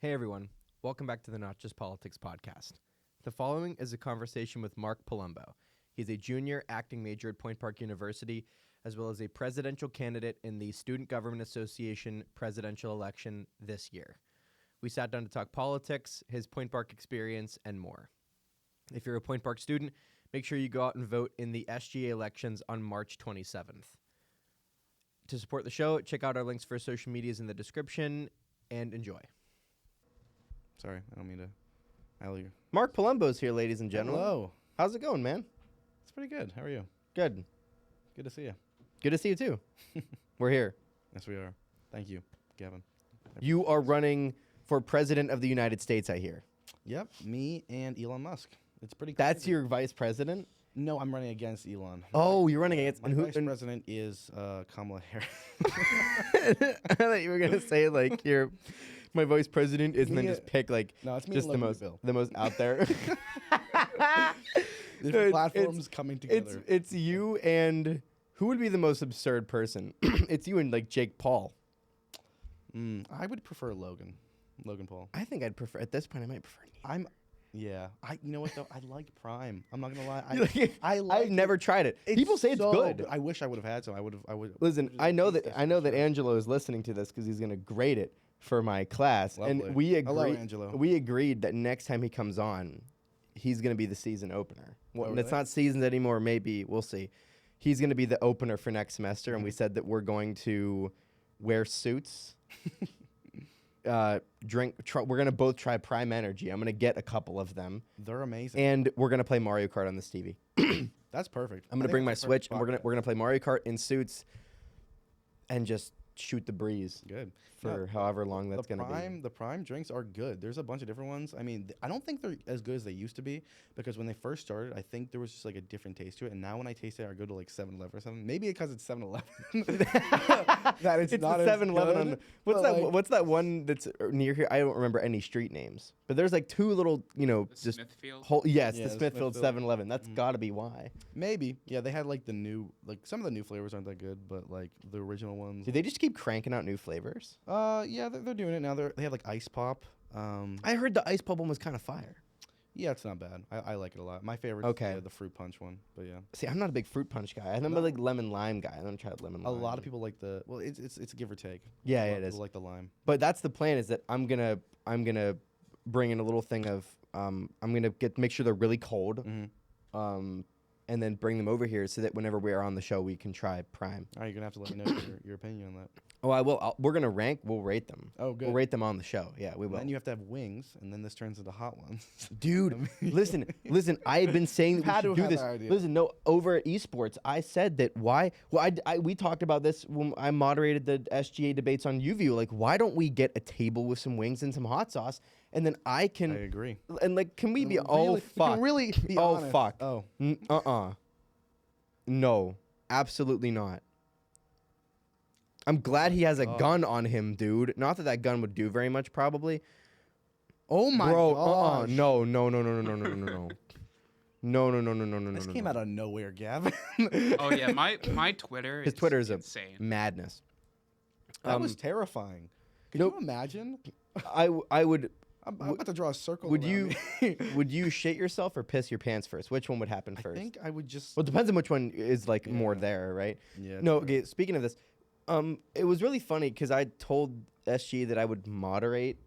Hey everyone, welcome back to the Not Just Politics podcast. The following is a conversation with Marc Palombo. He's a junior acting major at Point Park University, as well as a presidential candidate in the Student Government Association presidential election this year. We sat down to talk politics, his Point Park experience, and more. If you're a Point Park student, make sure you go out and vote in the SGA elections on March 27th. To support the show, check out our links for social medias in the description, and enjoy. Sorry, I don't mean to idle you. Marc Palombo's here, ladies and gentlemen. Hello. How's it going, man? It's pretty good. How are you? Good. Good to see you. Good to see you, too. We're here. Yes, we are. Thank you, Gavin. You are running for president of the United States, I hear. Yep, me and Elon Musk. It's pretty That's crazy. your vice president? No, I'm running against Elon. Oh, you're running against... My and who, vice president is Kamala Harris. I thought you were going to say, like, my vice president is, and then just pick, like, No, it's me just and Logan the most out there. Different platforms coming together. It's you and... Who would be the most absurd person? It's you and, like, Jake Paul. I would prefer Logan Paul. I think I'd prefer... At this point, I might prefer... Yeah. You know what, though? I like Prime. I'm not going to lie. I've never tried it. People say it's good. I wish I would have had some. I would. Listen, I know that Angelo is listening to this because he's going to grade it for my class. Lovely. And we agree. Hello, Angelo. We agreed that next time he comes on, he's going to be the season opener. Well, really? It's not seasons anymore. Maybe we'll see. He's going to be the opener for next semester, and we said that we're going to wear suits. We're gonna both try Prime Energy. I'm gonna get a couple of them. They're amazing. And we're gonna play Mario Kart on this TV. That's perfect. I'm gonna bring my Switch, and we're gonna play Mario Kart in suits, and just shoot the breeze. Good. For however long that's gonna be. The Prime drinks are good. There's a bunch of different ones. I mean, I don't think they're as good as they used to be because when they first started, I think there was just like a different taste to it. And now when I taste it, I go to like 7-Eleven or something. Maybe because it's 7-Eleven. That it's not the 7-Eleven as on good. what's that one that's near here? I don't remember any street names, but there's like two little, just Smithfield? the the Smithfield Smithfield. 7-Eleven. That's gotta be why. Maybe. Yeah, they had like some of the new flavors aren't that good, but like the original ones. Do they just keep cranking out new flavors? Yeah, they're doing it now. They have like ice pop. I heard the ice pop one was kind of fire. Yeah, it's not bad. I like it a lot. My favorite Okay. is the fruit punch one, but yeah. See, I'm not a big fruit punch guy. I'm a like lemon lime guy. I don't try lemon A lime. lot of people like it's a give or take. Yeah, A lot it of is. people like the lime. But that's the plan. Is that I'm gonna bring in a little thing of I'm gonna make sure they're really cold, and then bring them over here so that whenever we are on the show we can try Prime. All right, you're gonna have to let me know your opinion on that. Oh, I will. We're gonna rank. We'll rate them. Oh, good. We'll rate them on the show. Yeah, we will. Then you have to have wings, and then this turns into hot ones. Dude, listen. I've been saying that we Had to should do have this. that idea. Listen, no, over at esports, I said that why. Well, we talked about this when I moderated the SGA debates on UView. Like, why don't we get a table with some wings and some hot sauce, and then I can. I agree. And like, can we be? Really- Oh you fuck. can really be Oh honest. fuck. Oh. No, absolutely not. I'm glad he has a gun on him, dude. Not that gun would do very much, probably. Oh my Bro, gosh. no. No. This came out of nowhere, Gavin. Oh yeah, my Twitter. His Twitter is insane. a madness. That was terrifying. Can nope. you imagine? I would. I'm about to draw a circle. Would around you me. would you shit yourself or piss your pants first? Which one would happen I first? think I would just. Well, it depends on which one is like more Yeah. there, right? Yeah. No. true. Okay. Speaking of this, it was really funny because I told SGA that I would moderate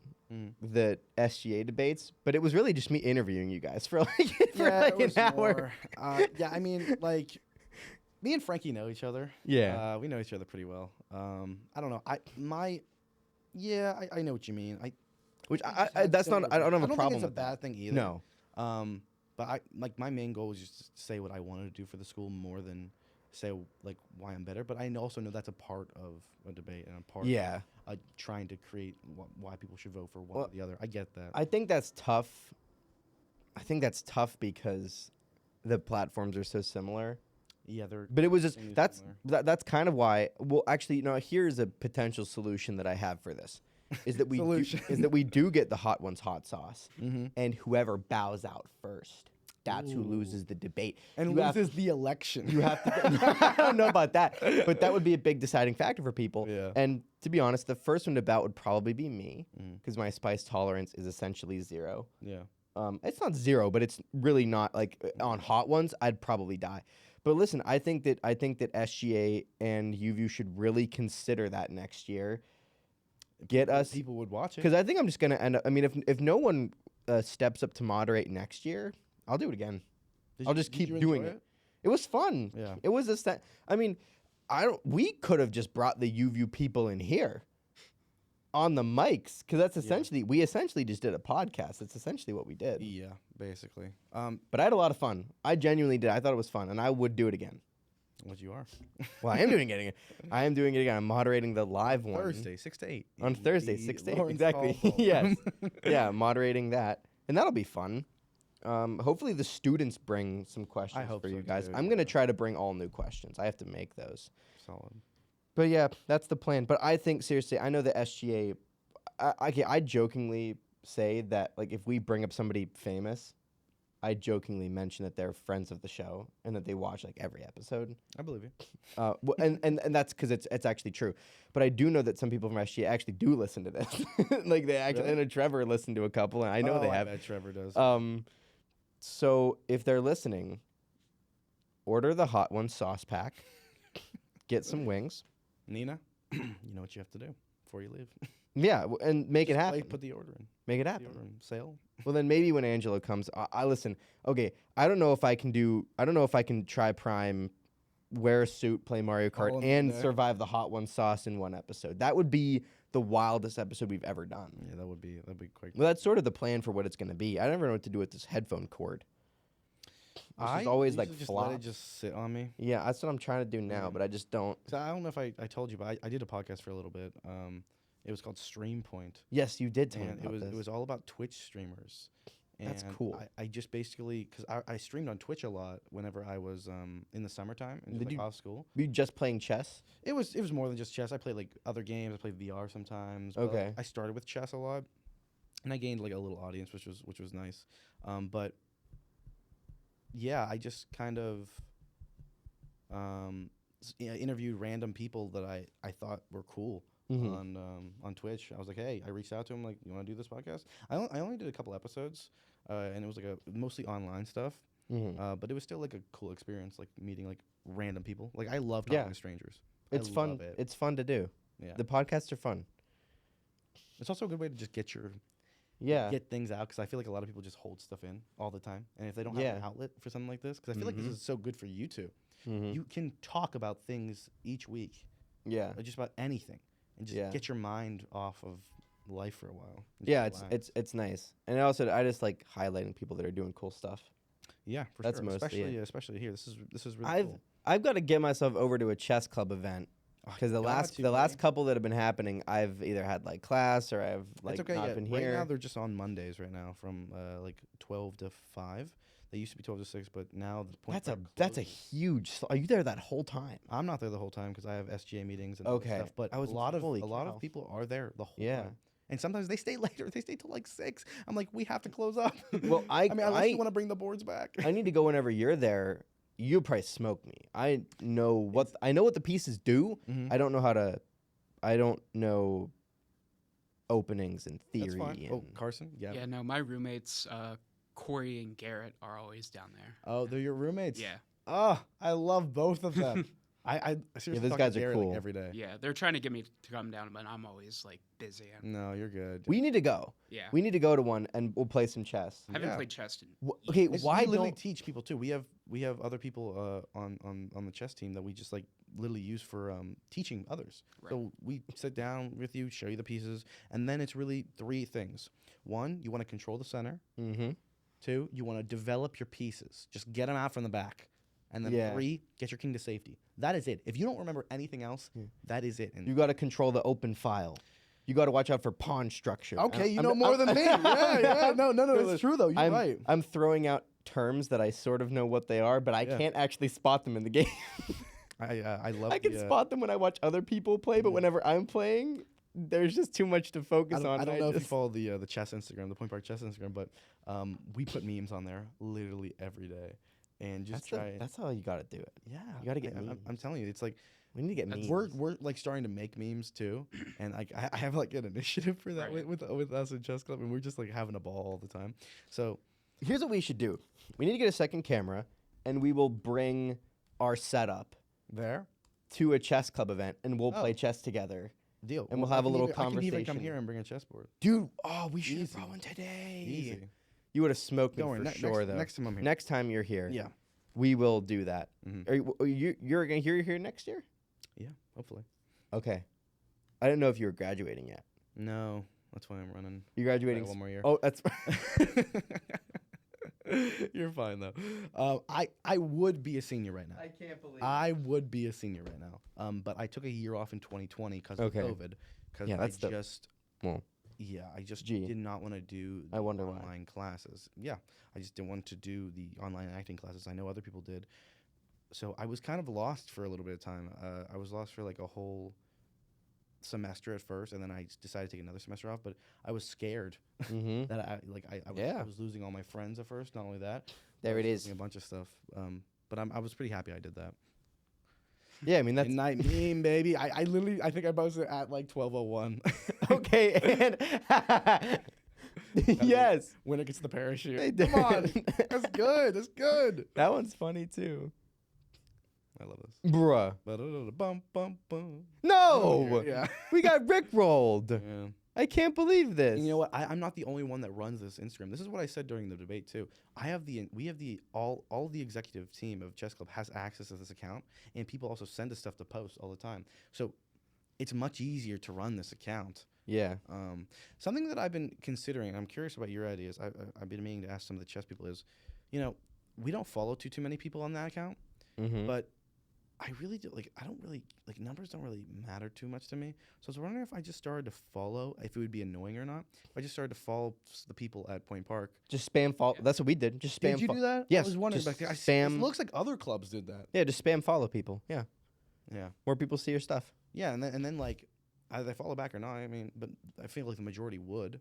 the SGA debates, but it was really just me interviewing you guys for like it was an hour. more, yeah, I mean, like, me and Frankie know each other. Yeah. We know each other pretty well. I don't know. I know what you mean. Which that's not. I don't have a problem. think it's a with that. bad thing either. No. But my main goal was just to say what I wanted to do for the school more than say like why I'm better. But I also know that's a part of a debate and a part Yeah. of trying to create why people should vote for one or the other. I get that. I think that's tough. I think that's tough because the platforms are so similar. Yeah, they're. But it was just extremely similar. that's kind of why. Well, actually, here's a potential solution that I have for this. Is that we do get the hot ones hot sauce, and whoever bows out first, that's who loses the debate and You have- loses the election. You have to. I don't know about that, but that would be a big deciding factor for people. Yeah. And To be honest, the first one to bout would probably be me Mm. because my spice tolerance is essentially 0. Yeah. It's not 0, but it's really not like on hot ones. I'd probably die. But listen, I think that SGA and UView should really consider that next year. Get us People would watch it. because I think I'm just gonna end up. I mean, if no one steps up to moderate next year, I'll do it again. I'll just keep doing it. It was fun. Yeah. It was a I mean, we could have just brought the UView people in here on the mics because that's essentially we essentially just did a podcast. That's essentially what we did. Yeah, basically. But I had a lot of fun. I genuinely did. I thought it was fun, and I would do it again. What you are? Well, I am doing it again. I am doing it again. I'm moderating the live one Thursday, 6 to 8. on Thursday, 6 to 8. Lawrence Exactly. Caldwell. Yes. Yeah, moderating that, and that'll be fun. Hopefully the students bring some questions hope for so you guys. too, I'm gonna yeah. try to bring all new questions. I have to make those. Solid. But yeah, that's the plan. But I think seriously, I know the SGA. I jokingly say that like if we bring up somebody famous, I jokingly mention that they're friends of the show and that they watch like every episode. I believe you. And that's because it's actually true. But I do know that some people from SGA actually do listen to this. Like they actually, Really? I know Trevor listened to a couple, and I know they I have. bet Trevor does. So if they're listening, order the hot one sauce pack, get some wings. Nina, you know what you have to do before you leave. Yeah, and make it Just happen. Put the order in. Make it The happen. order in. Sale. Well, then maybe when Angelo comes, I listen. Okay, I don't know if I can try Prime, wear a suit, play Mario Kart, All in and there. survive the hot one sauce in one episode. That would be the wildest episode we've ever done. Yeah, that'd be quite. Well, that's sort of the plan for what it's going to be. I never know what to do with this headphone cord. This is always like usually just let flop. it just sit on me. Yeah, that's what I'm trying to do now, Yeah. but I just don't. 'Cause I don't know if I told you, but I did a podcast for a little bit. It was called Stream Point. Yes, you did tell me And about this. it was all about Twitch streamers. That's And cool. I just basically because I streamed on Twitch a lot whenever I was in the summertime and Did just, you- off school. Were you just playing chess? It was more than just chess. I played like other games. I played VR sometimes. but, Okay. I started with chess a lot, and I gained like a little audience, which was nice. But yeah, I just kind of interviewed random people that I thought were cool. Mhm. On Twitch. I was like, hey, I reached out to him like, you want to do this podcast? I only did a couple episodes, and it was like a mostly online stuff. Mhm. But it was still like a cool experience, like meeting like random people. Like I love talking Yeah. to strangers. It's I fun. love it. It's fun to do. Yeah, The podcasts are fun. it's also a good way to just get Yeah. get things out because I feel like a lot of people just hold stuff in all the time, and if they don't have an Yeah. outlet for something like this, because I feel like Mhm. this is so good for you too. Mhm. You can talk about things each week, Yeah. just about anything, and just Yeah. get your mind off of life for a while. and Yeah, just it's nice. And also I just like highlighting people that are doing cool stuff. yeah, for that's sure. mostly it. Especially here. This is really cool. I've got to get myself over to a chess club event because the got to, last buddy. couple that have been happening, I've either had like class or I've like It's okay. not Yeah. been Right here. now they're just on Mondays right now from like 12 to 5. They used to be 12 to 6, but now the point That's a huge. Are you there that whole time? I'm not there the whole time because I have SGA meetings and Okay. other stuff. But I was a lot holy of cow. people are there the whole Yeah. time. And sometimes they stay later. They stay till like 6. I'm like, we have to close up. Well, I mean, unless you want to bring the boards back. I need to go whenever you're there. You probably smoke me. I know what the pieces do. Mhm. I don't know how to. I don't know openings and That's theory. fine. Oh, and- Carson? Yeah, no, my roommates, Corey and Garrett, are always down there. Oh, they're your roommates? Yeah, Oh, I love both of them. I seriously those talk guys to are Garrett, cool. like, every day. yeah, they're trying to get me to come down, but I'm always like busy. And, No, you're good. we need to go. yeah, We need to go to one and we'll play some chess. I haven't yeah. played chess in. Okay, It's- why we literally don't? teach people too? We have other people on the chess team that we just like literally use for teaching others. Right. So we sit down with you, show you the pieces, and then it's really 3 things. 1, you want to control the center. Mm-hmm. 2, you want to develop your pieces. Just get them out from the back. And then Yeah. 3, get your king to safety. That is it. If you don't remember anything else, Yeah. that is it. And You got to control the open file. You got to watch out for pawn structure. okay, you I'm- know I'm- more I'm- than me. Yeah. No, Listen, it's true though. You're I'm, right. I'm throwing out terms that I sort of know what they are, but I Yeah. can't actually spot them in the game. I love. I can the, spot them when I watch other people play, but whenever I'm playing, there's just too much to focus on. I don't and know if you just- follow the chess Instagram, the Point Park chess Instagram, but we put memes on there literally every day, and just that's try. that's how you got to do it. Yeah, you gotta get I'm memes. telling you, it's like We need to get memes. We're like starting to make memes too, and like I have like an initiative for that Right. with us in Chess Club, and we're just like having a ball all the time. So Here's what we should do. We need to get a second camera, and we will bring our setup there, to a chess club event, and we'll Oh. play chess together. deal. And we'll have a little I can even come conversation. here and bring a chessboard. Dude, we should have Easy. brought one today. Easy. You would have smoked me Don't worry. for sure, though. Next time I'm here. Next time you're here, Yeah. we will do that. Mhm. You're gonna here next year? Yeah. Hopefully. Okay. I didn't know if you were graduating yet. No, that's why I'm running. You're graduating One more year. Oh, that's You're fine though. I would be a senior right now. can't believe. I would be a senior right now. But I took a year off in 2020 because Okay. of COVID. Because Yeah, that's I just Gee. did not want to do I wonder why. online classes. Yeah, I just didn't want to do the online acting classes. I know other people did. So I was kind of lost for a little bit of time. I was lost for like a whole semester at first, and then I decided to take another semester off. But I was scared Mm-hmm. that I was losing all my friends at first. Not only that, There I it was is. losing a bunch of stuff. But I was pretty happy I did that. Yeah, I mean that's Midnight meme, baby. I literally I think I posted at like 12:01. okay. And yes, When it gets to the parachute. They Come on, did. that's good. That's good. that one's funny too, I love this. bruh. Bum bum bum. No, Yeah. we got rickrolled. Yeah. I can't believe this. And you know what? I'm not the only one that runs this Instagram. This is what I said during the debate too. We have all the executive team of Chess Club has access to this account, and people also send us stuff to post all the time. So it's much easier to run this account. Yeah. Something that I've been considering, I'm curious about your ideas. I've been meaning to ask some of the chess people is, we don't follow too many people on that account, Mm-hmm. but I really do I don't really numbers don't really matter too much to me. So I was wondering if I just started to follow, if it would be annoying or not. If I just started to follow the people at Point Park. Just spam follow. That's what we did. Just spam. Did you do that? Yes, I was wondering. just Like, spam- it looks like other clubs did that. Yeah, just spam follow people. Yeah, Yeah. more people see your stuff. Yeah, and then like either they follow back or not. I mean, but I feel like the majority would.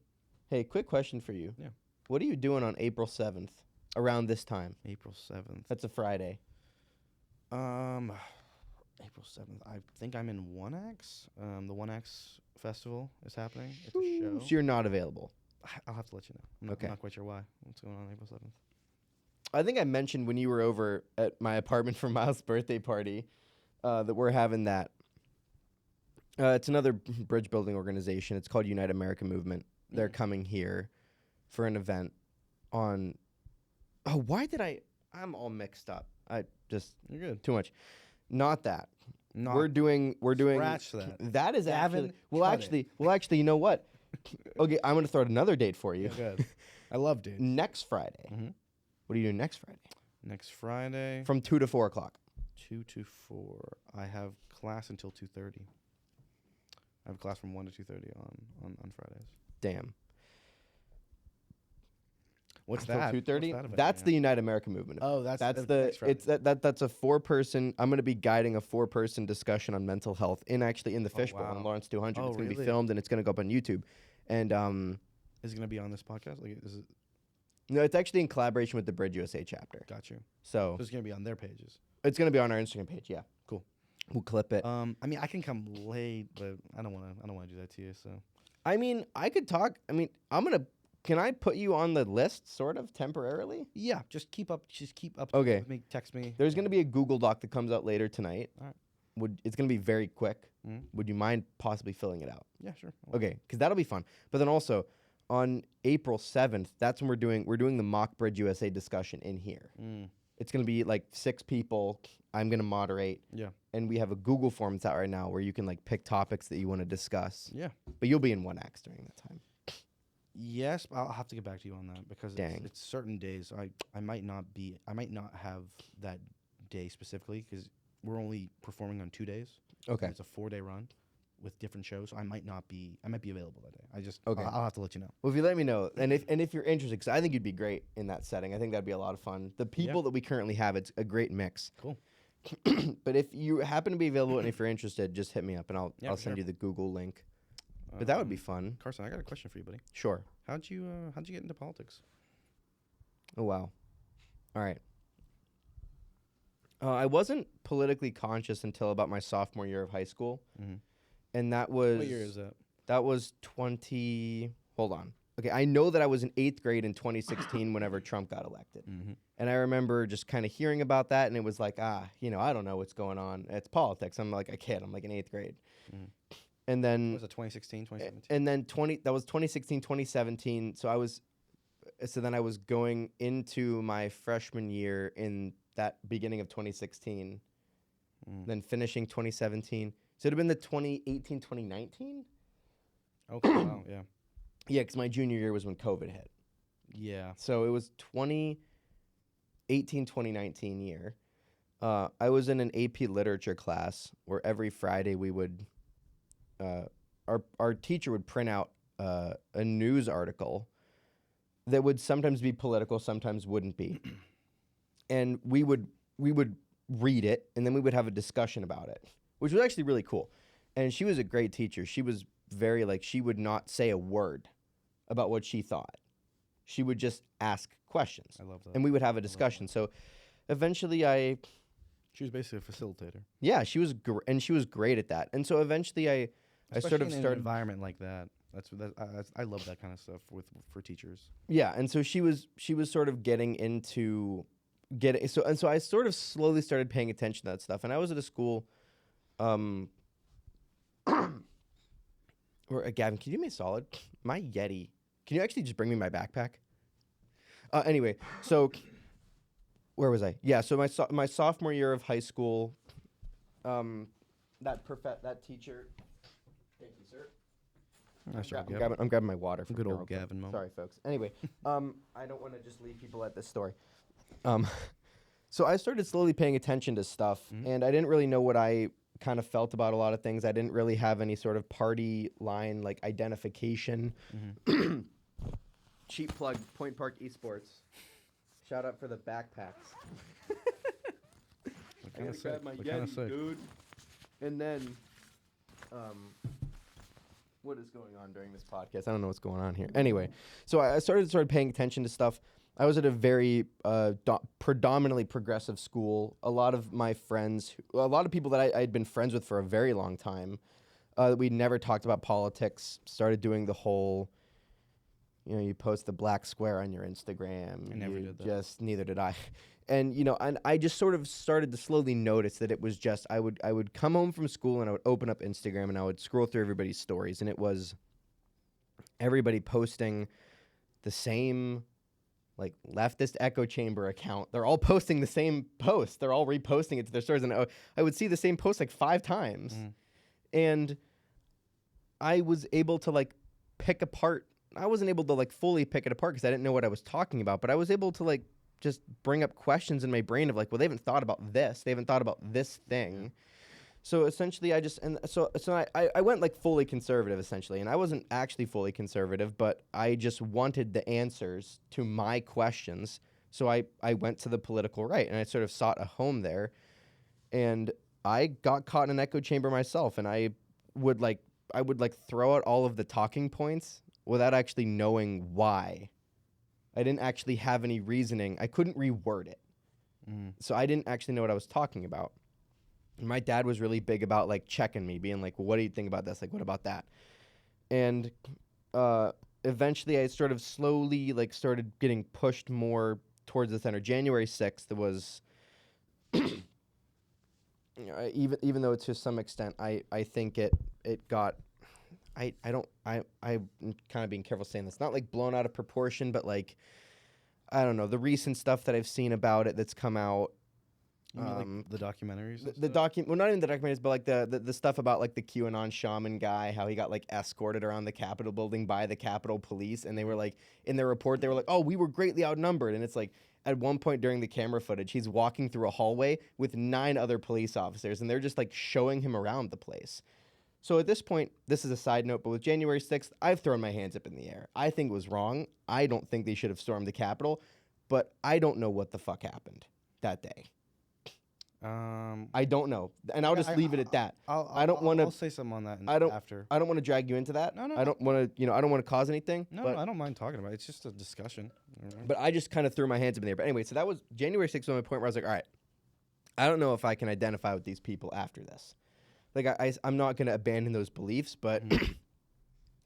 Hey, quick question for you. Yeah. What are you doing on April 7th around this time? April 7th. That's a Friday. April 7th. I think I'm in 1X. The 1X festival is happening. It's a show. So you're not available. I'll have to let you know. Okay. I'm not quite sure why. What's going on April 7th? I think I mentioned when you were over at my apartment for Miles' birthday party that we're having that. It's another bridge building organization. It's called Unite America Movement. They're coming here for an event on. Oh, why did I'm all mixed up. I just You're good. too much. Not that. Not We're doing. scratch that. That is Gavin, actually. cut it. Actually, you know what? Okay, I'm gonna throw out another date for you. Good. I love dude. Next Friday. Mhm. What are you doing next Friday? Next Friday, From 2 to 4 o'clock. 2 to 4. I have class until 2:30. I have class from 1 to 2:30 on Fridays. Damn. What's Until that? 2:30. What's that about? That's Yeah. the Unite America movement. Oh, that's That's next the Friday. it's that's a 4-person. I'm going to be guiding a 4-person discussion on mental health in the Fishbowl wow. in Lawrence 200. Oh, It's going to be really? filmed and it's going to go up on YouTube. And Is it gonna be on this podcast? Like, is it? no, it's actually in collaboration with the Bridge USA chapter. Got you. So So it's gonna be on their pages. it's going to be on our Instagram page. Yeah. Cool. We'll clip it. I mean, I can come late, but I don't wanna do that to you. So I mean, I could talk. I mean, can I put you on the list sort of temporarily? yeah, just keep up. Okay. With me, text me. There's going to be a Google Doc that comes out later tonight. All right. It's going to be very quick. Mhm. Would you mind possibly filling it out? Yeah, sure. Okay, because that'll be fun. But then also on April 7th, that's when we're doing the mock Bridge USA discussion in here. Mm. It's going to be like 6 people. I'm going to moderate. Yeah. And we have a Google form that's out right now where you can like pick topics that you want to discuss. Yeah. But you'll be in 1X during that time. Yes, but I'll have to get back to you on that because Dang. it's certain days. I might not have that day specifically because we're only performing on 2 days. Okay. It's a 4-day run with different shows. So I might be available that day. Okay. I'll have to let you know. Well, if you let me know, and if you're interested, because I think you'd be great in that setting. I think that'd be a lot of fun. The people that we currently have, it's a great mix. Cool. But if you happen to be available and if you're interested, just hit me up and I'll Yeah, I'll for send sure. you the Google link. But that would be fun. Carson, I got a question for you, buddy. Sure. How'd you get into politics? Oh wow. All right. I wasn't politically conscious until about my sophomore year of high school, Mhm. and that was What year is that? That was 20. Hold on. Okay, I know that I was in 8th grade in 2016 whenever Trump got elected. Mm-hmm. And I remember just kind of hearing about that, and it was like, I don't know what's going on. It's politics. I'm like a kid. I'm like in 8th grade. Mhm. And then Was it 2016, 2017? and then that was 2016, 2017. So then I was going into my freshman year in that beginning of 2016, then finishing 2017. So it'd have been the 2018, 2019? Okay, wow, yeah. Yeah, because my junior year was when COVID hit. Yeah. So it was 2018, 2019 year. I was in an AP literature class where every Friday we would, our teacher would print out a news article that would sometimes be political, sometimes wouldn't be. And we would read it, and then we would have a discussion about it, which was actually really cool. And she was a great teacher. She was very, she would not say a word about what she thought. She would just ask questions. I love that. And we would have a discussion. So eventually She was basically a facilitator. yeah, she was great at that. And so eventually I sort of in an started. environment like that. I love that kind of stuff for teachers. Yeah, and so she was sort of getting into so I sort of slowly started paying attention to that stuff. And I was at a school or Gavin, can you do me a solid? My Yeti. Can you actually just bring me my backpack? Anyway, so where was I? Yeah, so my sophomore year of high school, that teacher. Thank you, sir. Nice job, I'm grabbing my water. Good old real quick. Gavin moment. Sorry, folks. Anyway, I don't want to just leave people at this story. So I started slowly paying attention to stuff, and I didn't really know what I kind of felt about a lot of things. I didn't really have any sort of party line identification. Cheap plug, Point Park Esports. Shout out for the backpacks. I gotta grab my Yeti, dude. And then, what is going on during this podcast? I don't know what's going on here. Anyway, so I started paying attention to stuff. I was at a very predominantly progressive school. A lot of my friends, a lot of people that I had been friends with for a very long time, we never talked about politics, started doing the whole, you post the black square on your Instagram. I never did that. Neither did I. And, and I just sort of started to slowly notice that it was just, I would come home from school and I would open up Instagram and I would scroll through everybody's stories, and it was everybody posting the same leftist echo chamber account. They're all posting the same post. They're all reposting it to their stories. And I would see the same post 5 times. And I was able to pick apart. I wasn't able to fully pick it apart because I didn't know what I was talking about. But I was able to just bring up questions in my brain of well, they haven't thought about this. They haven't thought about this thing. So essentially I went fully conservative essentially, and I wasn't actually fully conservative, but I just wanted the answers to my questions. So I went to the political right, and I sort of sought a home there, and I got caught in an echo chamber myself, and I would throw out all of the talking points without actually knowing why. I didn't actually have any reasoning. I couldn't reword it. So I didn't actually know what I was talking about. My dad was really big about checking me, being well, what do you think about this? What about that? And eventually I sort of slowly started getting pushed more towards the center. January 6th was, even though to some extent I think it got, I'm kind of being careful saying this, not blown out of proportion, but I don't know, the recent stuff that I've seen about it that's come out. You mean the documentaries? Well, not even the documentaries, but the stuff about the QAnon shaman guy, how he got escorted around the Capitol building by the Capitol Police, and they were in their report they were oh, we were greatly outnumbered, and it's at one point during the camera footage he's walking through a hallway with 9 other police officers, and they're just showing him around the place. So at this point, this is a side note, but with January 6th, I've thrown my hands up in the air. I think it was wrong. I don't think they should have stormed the Capitol, but I don't know what the fuck happened that day. I don't know, and I'll just leave it at that. I'll say something on that after. I don't want to drag you into that. No. I don't want to. I don't want to cause anything. No, I don't mind talking about it. It's just a discussion. But I just kind of threw my hands up in the air. But anyway, so that was January 6th was my point where I was all right, I don't know if I can identify with these people after this. Like, I'm not going to abandon those beliefs, but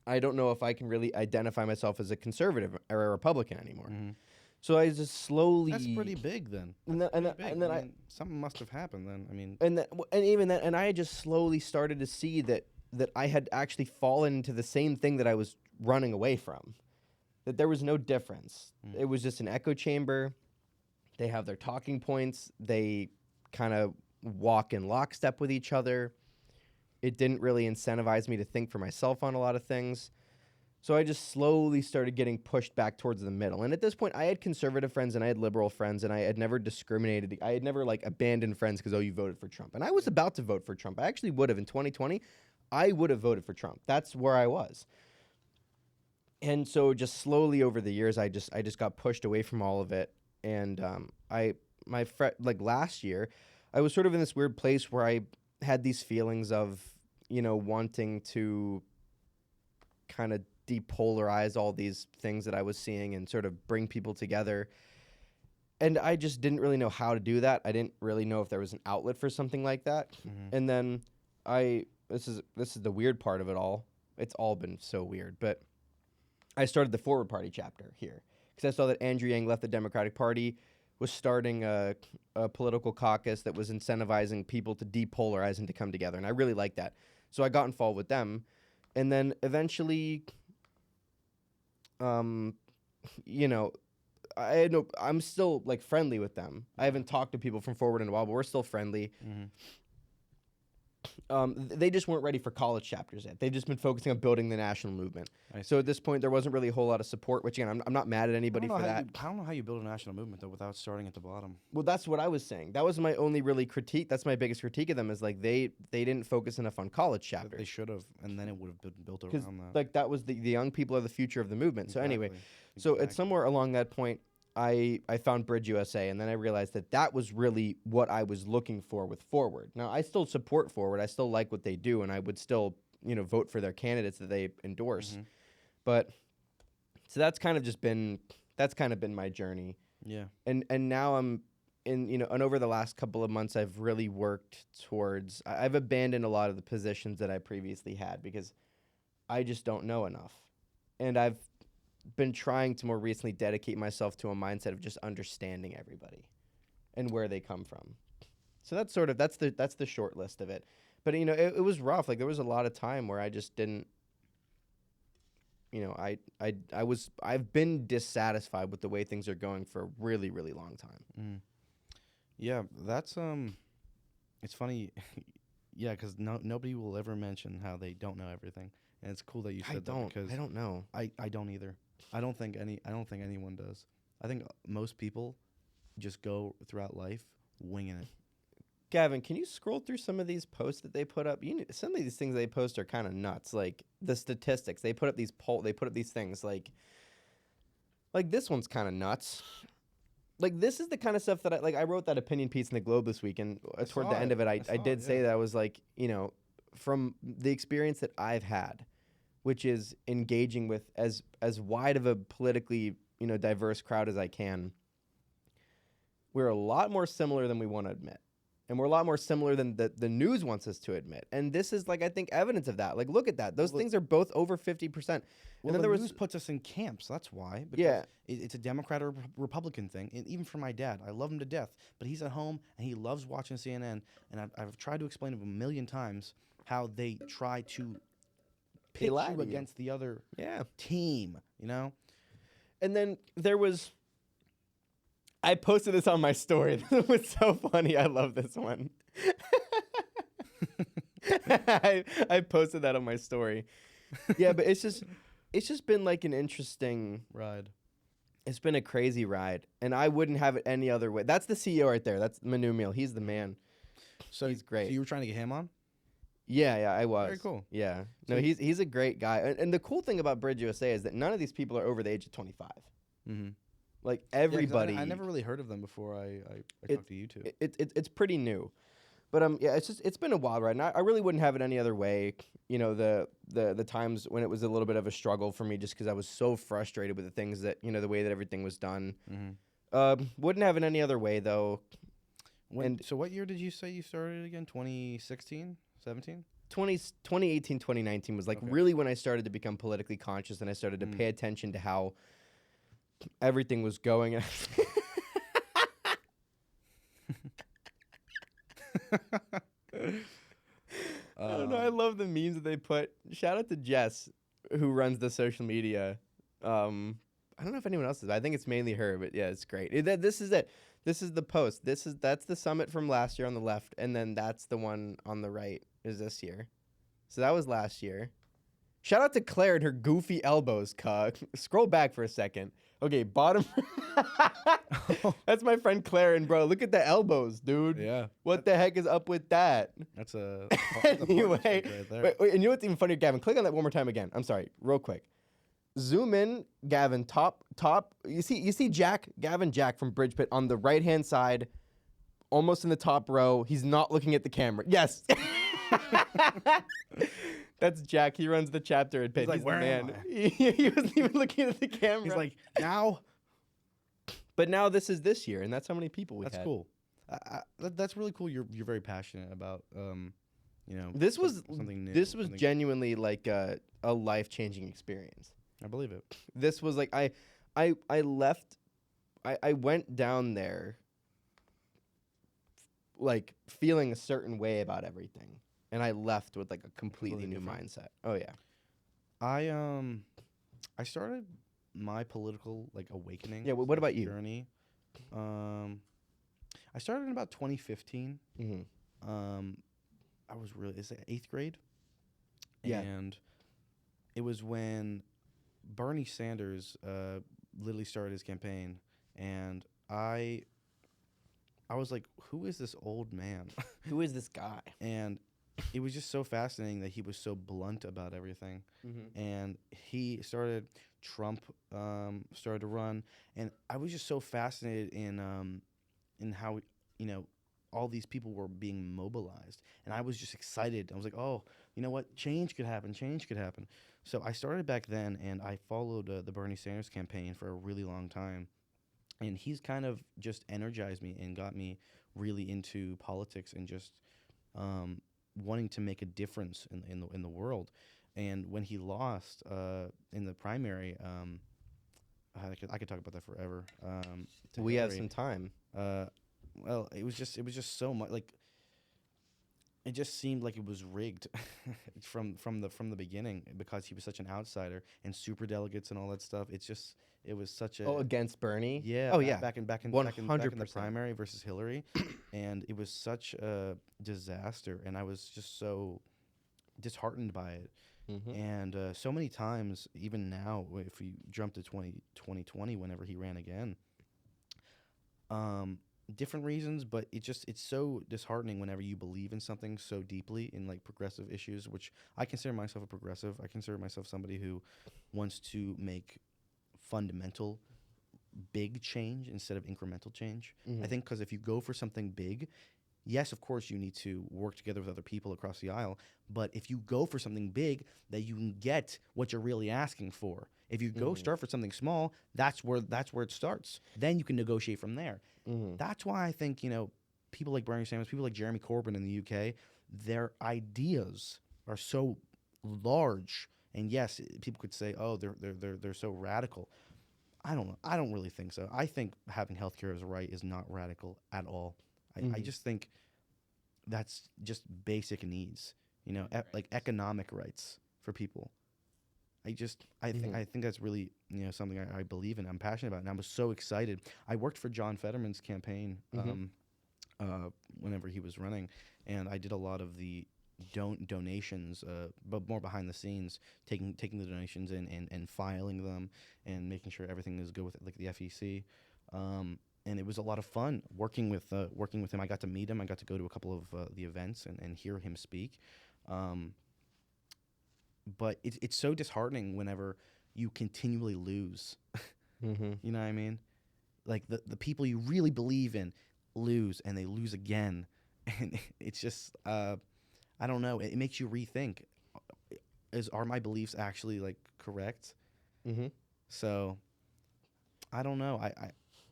I don't know if I can really identify myself as a conservative or a Republican anymore. Mhm. So I just slowly. That's pretty big then. And then Something must have happened then. I mean, and even then, and I just slowly started to see that I had actually fallen into the same thing that I was running away from. That there was no difference. It was just an echo chamber. They have their talking points. They kind of walk in lockstep with each other. It didn't really incentivize me to think for myself on a lot of things. So I just slowly started getting pushed back towards the middle. And at this point, I had conservative friends and I had liberal friends, and I had never discriminated. I had never like abandoned friends because, oh, you voted for Trump. And I was about to vote for Trump. I actually would have in 2020. I would have voted for Trump. That's where I was. And so just slowly over the years, I just got pushed away from all of it. And last year, I was sort of in this weird place where I had these feelings of, wanting to kind of depolarize all these things that I was seeing and sort of bring people together. And I just didn't really know how to do that. I didn't really know if there was an outlet for something like that. Mm-hmm. And then this is the weird part of it all. It's all been so weird, but I started the Forward Party chapter here because I saw that Andrew Yang left the Democratic Party, was starting a political caucus that was incentivizing people to depolarize and to come together. And I really liked that. So I got involved with them. And then eventually, I'm still like friendly with them. I haven't talked to people from Forward in a while, but we're still friendly. Mm-hmm. They just weren't ready for college chapters yet. They've just been focusing on building the national movement. So at this point, there wasn't really a whole lot of support, which, again, I'm not mad at anybody for that. I don't know how you build a national movement, though, without starting at the bottom. Well, that's what I was saying. That was my only really critique. That's my biggest critique of them is, like, they didn't focus enough on college chapters. They should have, and then it would have been built around that. Like, that was the young people are the future of the movement. Exactly. So anyway, so it's somewhere along that point, I found Bridge USA, and then I realized that was really what I was looking for with Forward. Now, I still support Forward. I still like what they do, and I would still, vote for their candidates that they endorse. Mm-hmm. But so that's kind of been my journey. Yeah. And now I'm and over the last couple of months, I've really worked towards. I've abandoned a lot of the positions that I previously had because I just don't know enough, and I've been trying to more recently dedicate myself to a mindset of just understanding everybody and where they come from. So that's the short list of it. But it was rough. Like there was a lot of time where I just didn't. I've been dissatisfied with the way things are going for a really, really long time. Mm. Yeah, that's it's funny. Yeah, because nobody will ever mention how they don't know everything, and it's cool that you said that because I don't know. I don't either. I don't think anyone does. I think most people just go throughout life winging it. Gavin, can you scroll through some of these posts that they put up? Some of these things they post are kind of nuts. Like the statistics, they put up these things like this one's kind of nuts. Like this is the kind of stuff that I wrote that opinion piece in the Globe this week, and toward the end of it, I did say that I was like, from the experience that I've had, which is engaging with as wide of a politically diverse crowd as I can. We're a lot more similar than we want to admit. And we're a lot more similar than the news wants us to admit. And this is, I think, evidence of that. Like, look at that. Those things are both over 50%. Well, and then the news puts us in camps. That's why. Because it's a Democrat or Republican thing. And even for my dad, I love him to death. But he's at home, and he loves watching CNN. And I've tried to explain to him a million times how they try to pit you against the other team, And then there was... I posted this on my story. This was so funny. I love this one. I posted that on my story. Yeah, but it's just been like an interesting ride. It's been a crazy ride, and I wouldn't have it any other way. That's the CEO right there. That's Manu Meal. He's the man. So he's great. So you were trying to get him on? Yeah, I was. Very cool. Yeah. No, he's a great guy. And the cool thing about Bridge USA is that none of these people are over the age of 25. Mm-hmm. Like everybody. I never really heard of them before I talked to you two. It's pretty new, but it's been a wild ride. And I really wouldn't have it any other way. The times when it was a little bit of a struggle for me, just because I was so frustrated with the things that the way that everything was done. Mm-hmm. Wouldn't have it any other way though. So what year did you say you started again? 2016, 17? 2018, 2019 was like Okay. really when I started to become politically conscious and I started to pay attention to how everything was going. I don't know. I love the memes that they put. Shout out to Jess, who runs the social media. I don't know if anyone else is. I think it's mainly her, but yeah, it's great. This is it. This is the post. That's the summit from last year on the left, and then that's the one on the right is this year. So that was last year. Shout out to Claire and her goofy elbows, Scroll back for a second. Okay, bottom. That's my friend Claire, and bro, look at the elbows, dude. Yeah. What the heck is up with that? That's a Anyway, right there. wait, and you know what's even funnier, Gavin? Click on that one more time again. I'm sorry, real quick. Zoom in, Gavin. Top. You see Jack from Bridge Pit on the right hand side, almost in the top row. He's not looking at the camera. Yes. That's Jack. He runs the chapter at Pitt. He's like, He's "Where the am man." I? He wasn't even looking at the camera. He's like, now? But now this is this year, and that's how many people we That's had. cool. That's really cool. You're very passionate about, This was something new. This was something- genuinely like a life-changing experience. I believe it. This was like I left. I went down there like feeling a certain way about everything, and I left with like a completely new different. mindset. Oh yeah. I started my political like awakening. Yeah, what about you? Journey. I started in about 2015. Mm-hmm. I was really is it 8th grade? Yeah. And it was when Bernie Sanders literally started his campaign, and I was like, who is this old man? Who is this guy? And it was just so fascinating that he was so blunt about everything. Mm-hmm. And he started, Trump started to run, and I was just so fascinated in how, all these people were being mobilized, and I was just excited. I was like, oh, you know what, change could happen. So I started back then, and I followed the Bernie Sanders campaign for a really long time, and he's kind of just energized me and got me really into politics and just wanting to make a difference in the world. And when he lost in the primary, I could talk about that forever. We have Hillary. some time. Well, it was just so much like it just seemed like it was rigged from the beginning because he was such an outsider and super delegates and all that stuff. It was such a Against Bernie. yeah. Oh yeah. Back in the 100%. primary versus Hillary, and it was such a disaster, and I was just so disheartened by it. Mm-hmm. And so many times, even now, if we jump to 2020, whenever he ran again, different reasons, but it's so disheartening whenever you believe in something so deeply in like progressive issues, which I consider myself a progressive. I consider myself somebody who wants to make fundamental big change instead of incremental change. Mhm. I think because if you go for something big, yes, of course you need to work together with other people across the aisle, but if you go for something big, that you can get what you're really asking for. If you go start for something small, that's where it starts. Then you can negotiate from there. Mm-hmm. That's why I think, people like Bernie Sanders, people like Jeremy Corbyn in the UK, their ideas are so large. And yes, people could say, "Oh, they're so radical." I don't know. I don't really think so. I think having healthcare as a right is not radical at all. I just think that's just basic needs, like economic rights for people. I think that's really something I believe in. I'm passionate about, and I was so excited. I worked for John Fetterman's campaign whenever he was running, and I did a lot of the donations, but more behind the scenes, taking the donations and filing them and making sure everything is good with like the FEC. And it was a lot of fun working with him. I got to meet him. I got to go to a couple of the events and hear him speak. But it's so disheartening whenever you continually lose. Mm-hmm. You know what I mean? Like the people you really believe in lose, and they lose again. And it's just, I don't know. It makes you rethink. Are my beliefs actually like correct? Mm-hmm. So I don't know.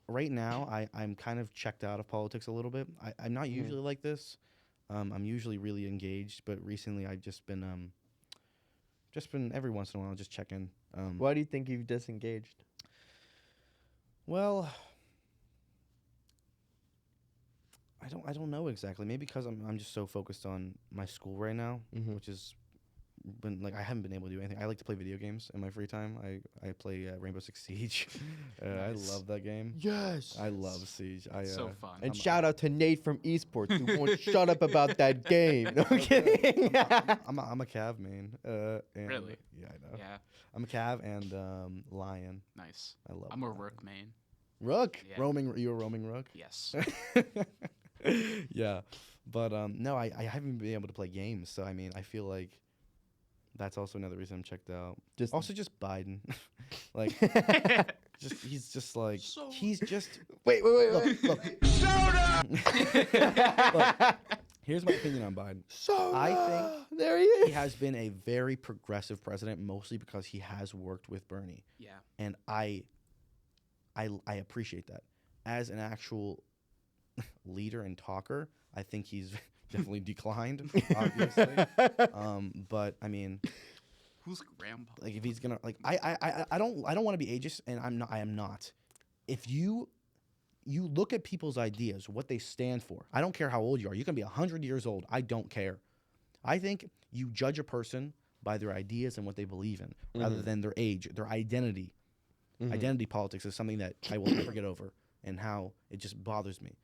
right now I'm kind of checked out of politics a little bit. I'm not usually like this. I'm usually really engaged, but recently I've just been every once in a while just check in. Why do you think you've disengaged? Well, I don't know exactly. Maybe because I'm just so focused on my school right now, which is been like I haven't been able to do anything. I like to play video games in my free time. I play Rainbow Six Siege. I love that game. Yes. I love Siege. So fun. And shout out to Nate from Esports who won't shut up about that game. No, I'm kidding. I'm a Cav main. And Really? Yeah, I know. Yeah. I'm a Cav and Lion. Nice. I love. I'm a Lion. Rook main. Rook. Yeah. Roaming. You a roaming Rook? Yes. Yeah, but no, I haven't been able to play games. So I mean, I feel like that's also another reason I'm checked out. Just Also, just Biden. Like, he's just like he's just wait. look. Look, here's my opinion on Biden. I think there he he is. has been a very progressive president, mostly because he has worked with Bernie, Yeah. and I appreciate that. As an actual leader and talker, I think he's definitely declined, obviously. But I mean, Who's grandpa? like if he's gonna like, I don't want to be ageist, and I am not. If you look at people's ideas, what they stand for, I don't care how old you are. You can be 100 years old. I don't care. I think you judge a person by their ideas and what they believe in, rather than their age, their identity. Identity politics is something that I will never get over, and how it just bothers me.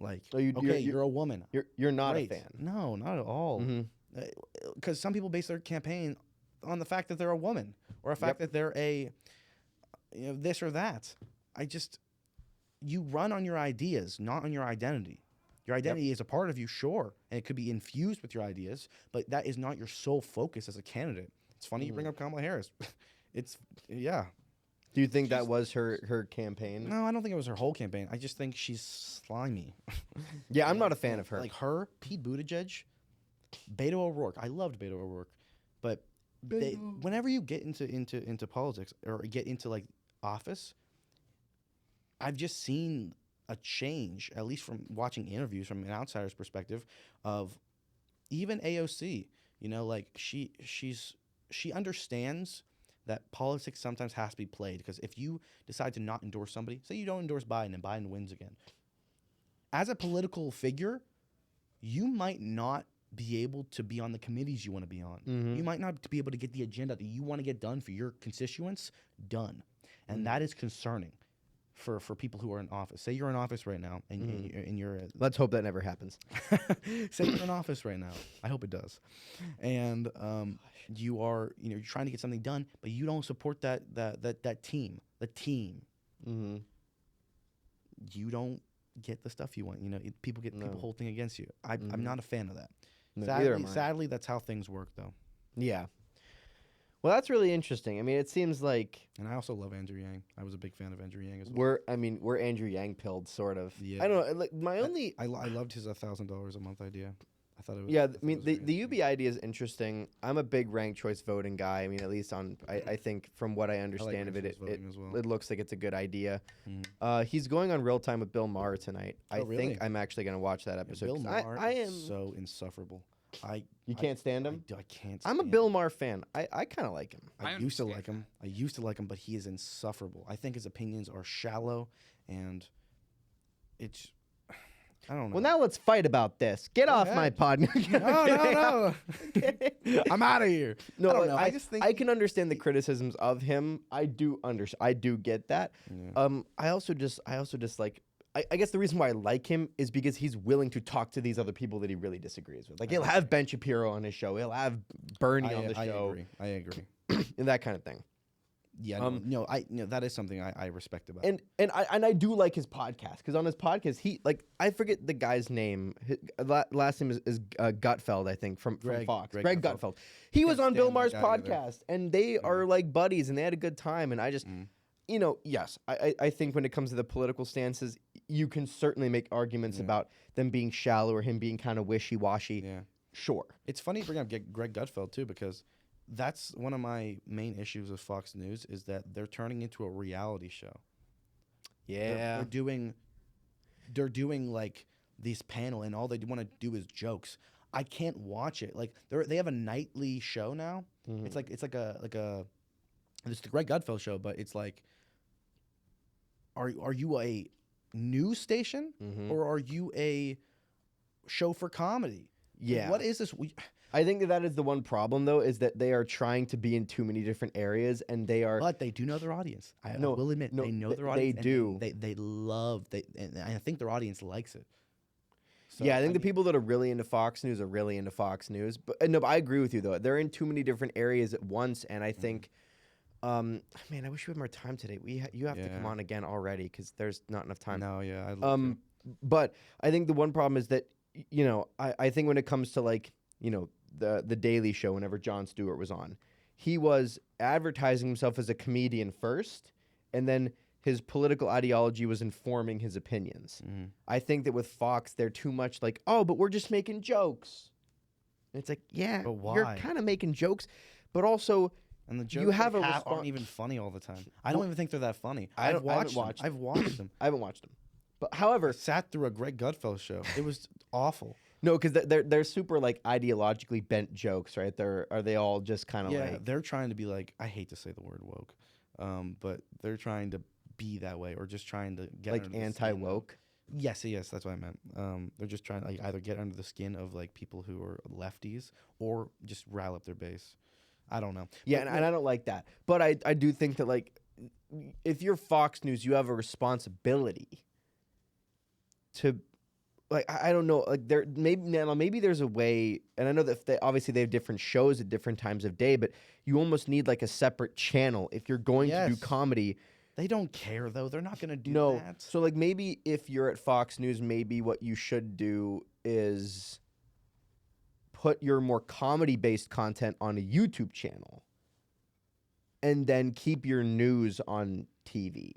Like, So you're a woman. You're not Great. a fan. No, not at all. Because some people base their campaign on the fact that they're a woman, or a fact that they're a this or that. You run on your ideas, not on your identity. Your identity is a part of you, sure, and it could be infused with your ideas, but that is not your sole focus as a candidate. It's funny you bring up Kamala Harris. Yeah. Do you think that was her campaign? No, I don't think it was her whole campaign. I just think she's slimy. Yeah, I'm not a fan of her. Like her, Pete Buttigieg, Beto O'Rourke. I loved Beto O'Rourke, but whenever you get into politics or get into like office, I've just seen a change, at least from watching interviews from an outsider's perspective, of even AOC. Like she understands that politics sometimes has to be played, because if you decide to not endorse somebody, say you don't endorse Biden and Biden wins again, as a political figure, you might not be able to be on the committees you want to be on. You might not be able to get the agenda that you want to get done for your constituents done. And that is concerning for people who are in office. Say you're in office right now, and you're Let's hope that never happens. say you're in office right now. I hope it does. And you're trying to get something done, but you don't support that team. The team. You don't get the stuff you want. People hold things against you. I'm not a fan of that. No, neither am I. Sadly, that's how things work, though. Yeah. Well, that's really interesting. I mean, it seems like And I also love Andrew Yang. I was a big fan of Andrew Yang as well. we're Andrew Yang pilled, sort of. Yeah. I don't know. Like my only. I loved his $1,000 a month idea. I thought it was. Yeah, I I thought mean, it was the very UB idea is interesting. I'm a big ranked choice voting guy. I mean, at least I think from what I understand of it, ranked choice voting as well. it looks like it's a good idea. He's going on Real Time with Bill Maher tonight. I really? think I'm actually going to watch that episode. Bill 'cause Maher I is am. so insufferable. You can't stand him? I can't. I'm a stand Bill him. Maher fan. I kind of like him. I used to like him. I used to like him, but he is insufferable. I think his opinions are shallow, and it's. I don't know. Well, now let's fight about this. Get off my ahead. pod. no. I'm out of here. No, I don't like, know. I just think I can understand the criticisms of him. I do get that. Yeah. I also just like. I guess the reason why I like him is because he's willing to talk to these other people that he really disagrees with. Like he'll have Ben Shapiro on his show. He'll have Bernie on the show. I agree. And that kind of thing. Yeah. That is something I respect about. And I do like his podcast, because on his podcast I forget the guy's name. His last name is Gutfeld, I think, from Fox. Greg Gutfeld. He was on Bill Maher's podcast, and they are like buddies, and they had a good time. And I just, yes, I think when it comes to the political stances, you can certainly make arguments about them being shallow or him being kind of wishy-washy. Yeah. Sure. It's funny you bring up Greg Gutfeld too, because that's one of my main issues with Fox News, is that they're turning into a reality show. They're doing like these panel, and all they want to do is jokes. I can't watch it. Like they have a nightly show now. Mhm. It's like it's the Greg Gutfeld show, but it's like, are you a news station Mhm. or are you a show for comedy? Like, Yeah. what is this? I think that is the one problem, though, is that they are trying to be in too many different areas, and they are. But they do know their audience. I No, will admit, no, they know their they audience. do. They love. And I think their audience likes it. So, Yeah, I think the mean, people that are really into Fox News are really into Fox News. But no, but I agree with you though. They're in too many different areas at once, and I think, man, I wish we had more time today. You have to come Yeah. on again already because there's not enough time. No, yeah, I'd love to. But I think the one problem is that I think when it comes to like the Daily Show, whenever Jon Stewart was on, he was advertising himself as a comedian first, and then his political ideology was informing his opinions. I think that with Fox, they're too much like, oh, but we're just making jokes. And it's like, yeah, But you're why? kind of making jokes, but also And the jokes you have they a aren't even funny all the time. I Well, don't even think they're that funny. I haven't watched them. I've watched them. I haven't watched them. But however, I sat through a Greg Gutfeld show. It was awful. no, because they're super like ideologically bent jokes, right? Are they all just kind of Yeah, like they're trying to be like, I hate to say the word woke, but they're trying to be that way, or just trying to get like under the skin of- anti-woke? Yes, that's what I meant. They're just trying to like either get under the skin of like people who are lefties, or just rile up their base. I don't know. Yeah, But and I don't like that. But I do think that like if you're Fox News, you have a responsibility to like I don't know, like maybe there's a way, and I know that they have different shows at different times of day, but you almost need like a separate channel if you're going to do Yes. comedy. they don't care though. They're not going to do No, that. so like maybe if you're at Fox News, maybe what you should do is put your more comedy-based content on a YouTube channel, and then keep your news on TV.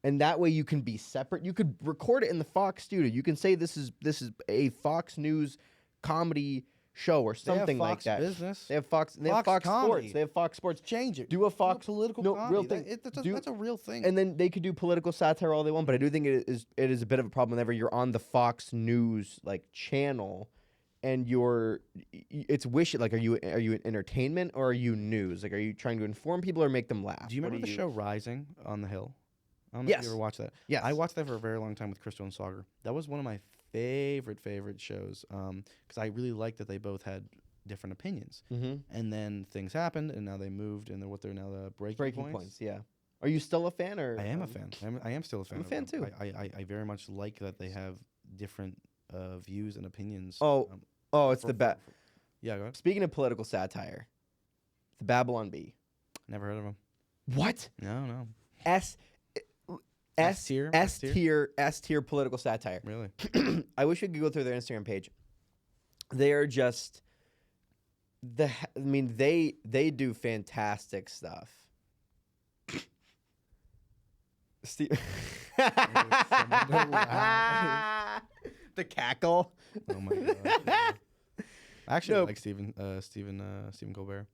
And that way you can be separate. You could record it in the Fox studio. You can say this is a Fox News comedy show or They have something like Fox that. Business. They have Fox. They have Fox Fox Comedy. Sports. They have Fox Sports. Change it. Do a Fox political no, comedy. real thing. That's a real thing. And then they could do political satire all they want. But I do think it is a bit of a problem whenever you're on the Fox News like channel, and it's like are you entertainment or are you news? Like are you trying to inform people or make them laugh? Do you What remember the show Rising on the Hill? I don't know if Yes. you ever watched that. Yes. I watched that for a very long time with Crystal and Sauger. That was one of my favorite shows because I really liked that they both had different opinions. Mm-hmm. And then things happened, and now they moved, and they're what they're now the Breaking Points. Yeah. Are you still a fan or? I am a fan. I am still a fan. I'm a of fan them. too. I very much like that they have different views and opinions. It's the best. Yeah, go ahead. Speaking of political satire, the Babylon Bee. Never heard of them. What? No. S tier? S tier political satire. Really? I wish we could go through their Instagram page. They are just they do fantastic stuff. Steve the cackle. Oh my god. Yeah. I actually No. like Stephen Colbert.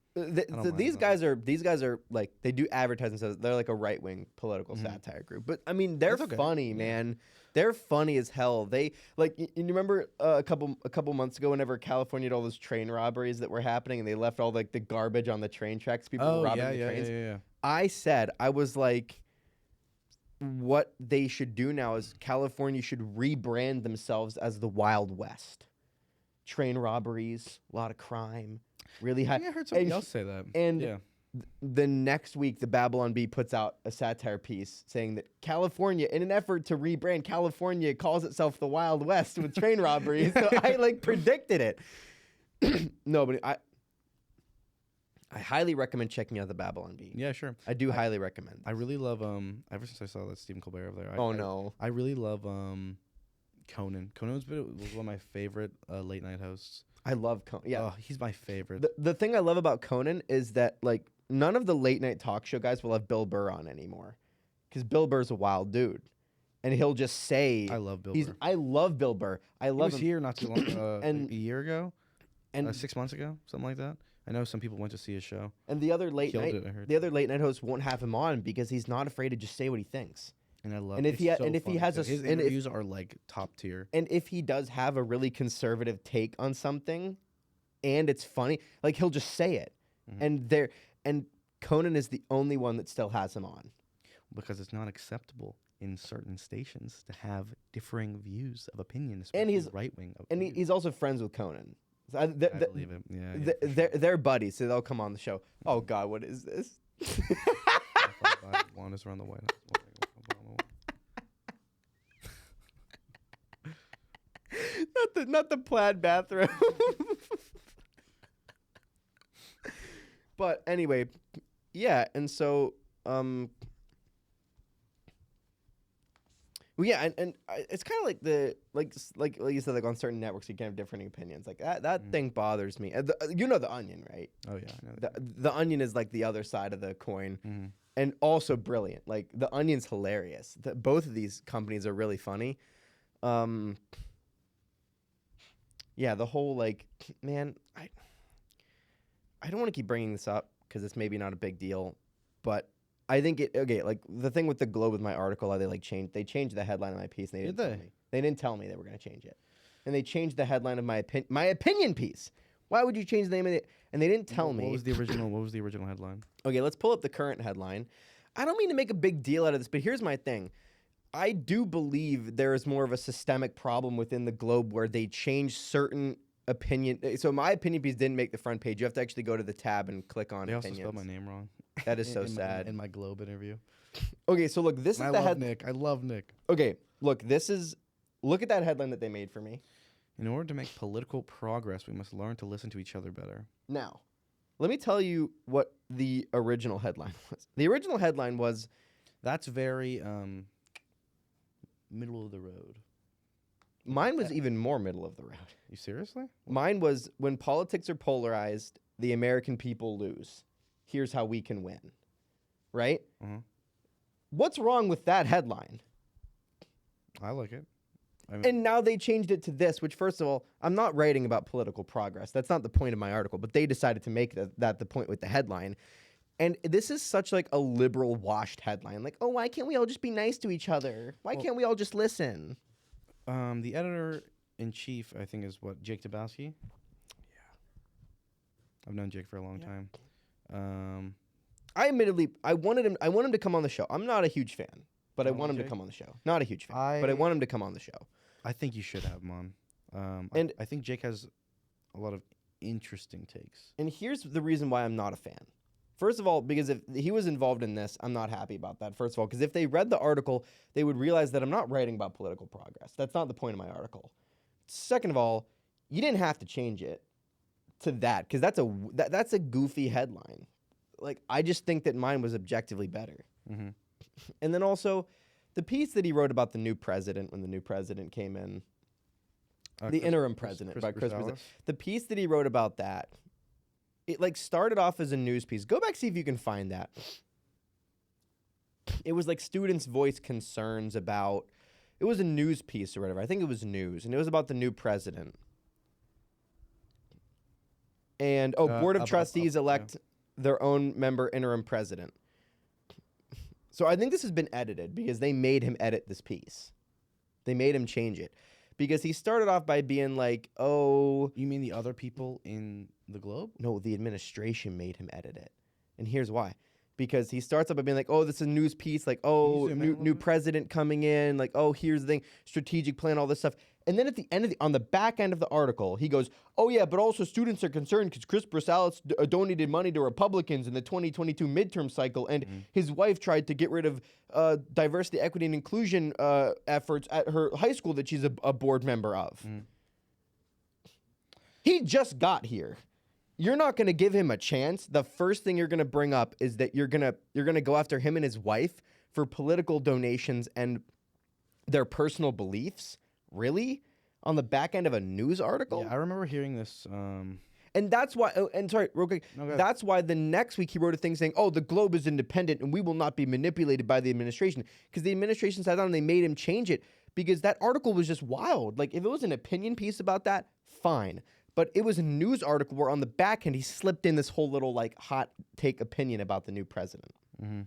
These guys are like they do advertising stuff. They're like a right wing political Mhm. satire group, but I mean they're That's okay. funny, Yeah. man. They're funny as hell. They like you remember a couple months ago whenever California had all those train robberies that were happening and they left all like the garbage on the train tracks. People were robbing the trains. yeah. I was like, what they should do now is California should rebrand themselves as the Wild West. Train robberies, a lot of crime, really high. I think I heard somebody and- else say that. and yeah. The next week, the Babylon Bee puts out a satire piece saying that California, in an effort to rebrand, California calls itself the Wild West with train robberies. So I like predicted it. No, but I highly recommend checking out the Babylon Bee. Yeah, sure. I do highly recommend. I really love ever since I saw that Stephen Colbert over there. No. I really love Conan. Conan was one of my favorite late night hosts. I love Conan. Yeah. Oh, he's my favorite. The thing I love about Conan is that like none of the late night talk show guys will have Bill Burr on anymore, because Bill Burr's a wild dude, and he'll just say I love Bill Burr. I love Bill Burr. I He love was him. here not too long, And- a year ago, And 6 months ago, something like that. I know some people went to see his show. and the other late Killed night it, I heard. the other late night hosts won't have him on because he's not afraid to just say what he thinks. And I love. And if it's he so and if he funny has too. a his and if, interviews are like top tier. and if he does have a really conservative take on something, and it's funny, like he'll just say it, Mhm. and Conan is the only one that still has him on. Because it's not acceptable in certain stations to have differing views of opinion, And especially he's right wing. and he's also friends with Conan. So I believe it. Yeah, for sure. they're buddies, so they'll come on the show. Oh God, what is this? Wanders around the White House. not the plaid bathroom. But anyway, yeah, and so well, yeah, and it's kind of like like you said, like on certain networks you can have different opinions. Like that thing bothers me. You know the Onion, right? Oh yeah, I know The Onion is like the other side of the coin, Mhm. and also brilliant. Like the Onion's hilarious. Both of these companies are really funny. Yeah, the whole like, man, I don't want to keep bringing this up because it's maybe not a big deal, but I think like the thing with the Globe with my article, how they changed the headline of my piece. And they didn't tell me. They didn't tell me they were going to change it, and they changed the headline of my opinion piece. Why would you change the name of it? And they didn't tell me. What was the original? What was the original headline? Okay, let's pull up the current headline. I don't mean to make a big deal out of this, but here's my thing. I do believe there is more of a systemic problem within the Globe where they change certain opinion. So my opinion piece didn't make the front page. You have to actually go to the tab and click on They also opinions. spelled my name wrong. That is so sad. In my Globe interview. Okay, so look, this is I the love Nick. I love Nick. Okay, look, look at that headline that they made for me. In order to make political progress, we must learn to listen to each other better. Now, let me tell you what the original headline was. The original headline was, That's very middle of the road. mine was even more middle of the road. You seriously? Mine was, when politics are polarized, the American people lose. Here's how we can win. Right? Uh-huh. What's wrong with that headline? I like it. I mean, And now they changed it to this, which, first of all, I'm not writing about political progress. That's not the point of my article, but they decided to make that the point with the headline. And this is such like a liberal washed headline. Like, oh, why can't we all just be nice to each other? Why can't we all just listen? the editor-in-chief, I think, is what, Jake Tabowski? Yeah. I've known Jake for a long time. I admittedly, I want him to come on the show. I'm not a huge fan, but I want him to Jake? come on the show. Not a huge fan, but I want him to come on the show. I think you should have him on. And- I think Jake has a lot of interesting takes. And here's the reason why I'm not a fan. First of all, because if he was involved in this, I'm not happy about that. First of all, because if they read the article, they would realize that I'm not writing about political progress. That's not the point of my article. Second of all, you didn't have to change it to that, because that's a goofy headline. Like, I just think that mine was objectively better. Mm-hmm. And then also, the piece that he wrote about the new president, when the new president came in, the interim president by Chris Brazil, the piece that he wrote about that, it like started off as a news piece. Go back, see if you can find that. It was like students voice concerns about, it was a news piece or whatever. I think it was news, and it was about the new president. And Board of Trustees elect their own member interim president. So I think this has been edited because they made him edit this piece. They made him change it. Because he started off by being like, oh... You mean the other people in the Globe? No, the administration made him edit it. And here's why. Because he starts up by being like, oh, this is a news piece, like, oh, new president coming in, like, oh, here's the thing, strategic plan, all this stuff. And then at the end on the back end of the article, he goes, oh, yeah, but also students are concerned because Chris Brassalis donated money to Republicans in the 2022 midterm cycle, and his wife tried to get rid of diversity, equity, and inclusion efforts at her high school that she's a board member of. He just got here. You're not going to give him a chance. The first thing you're going to bring up is that you're going to go after him and his wife for political donations and their personal beliefs. Really? On the back end of a news article? Yeah, I remember hearing this. And that's why, and sorry, real quick, that's why the next week he wrote a thing saying, oh, the Globe is independent and we will not be manipulated by the administration. Because the administration sat down and they made him change it because that article was just wild. Like, if it was an opinion piece about that, fine. But it was a news article where on the back end he slipped in this whole little, like, hot take opinion about the new president. Mm-hmm.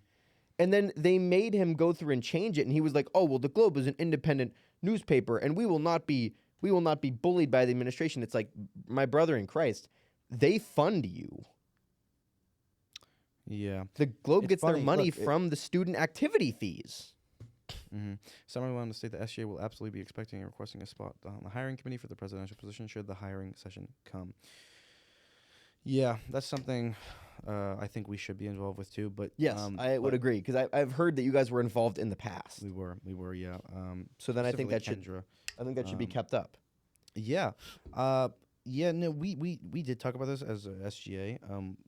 And then they made him go through and change it, and he was like, "Oh, well, the Globe is an independent newspaper, and we will not be bullied by the administration." It's like, my brother in Christ, they fund you. Yeah. The Globe It's gets their funny, money look, from the student activity fees. Someone wanted to state the SGA will absolutely be expecting and requesting a spot on the hiring committee for the presidential position should the hiring session come. Yeah, that's something I think we should be involved with too. But Yes, I would agree, because I've heard that you guys were involved in the past. We were, yeah. So then I think that should be kept up. Yeah. Yeah, no, we did talk about this as a SGA,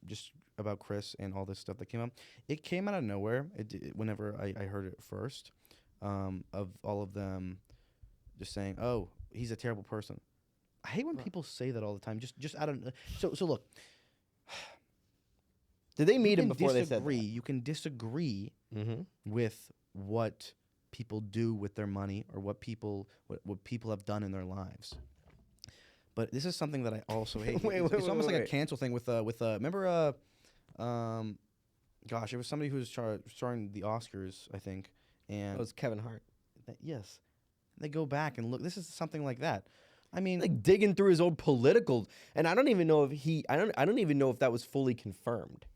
just about Chris and all this stuff that came up. It came out of nowhere. Whenever I heard it first, of all of them just saying, "Oh, he's a terrible person." I hate when people say that all the time. Just out of so look. Did they meet him before they said that? You can disagree with what people do with their money or what people have done in their lives. But this is something that I also hate. It's almost like a cancel thing with remember gosh, it was somebody who was starring the Oscars, I think, and It was Kevin Hart. yes, they go back and look. This is something like that. I mean, Like digging through his old political, and I don't even know if I don't even know if that was fully confirmed.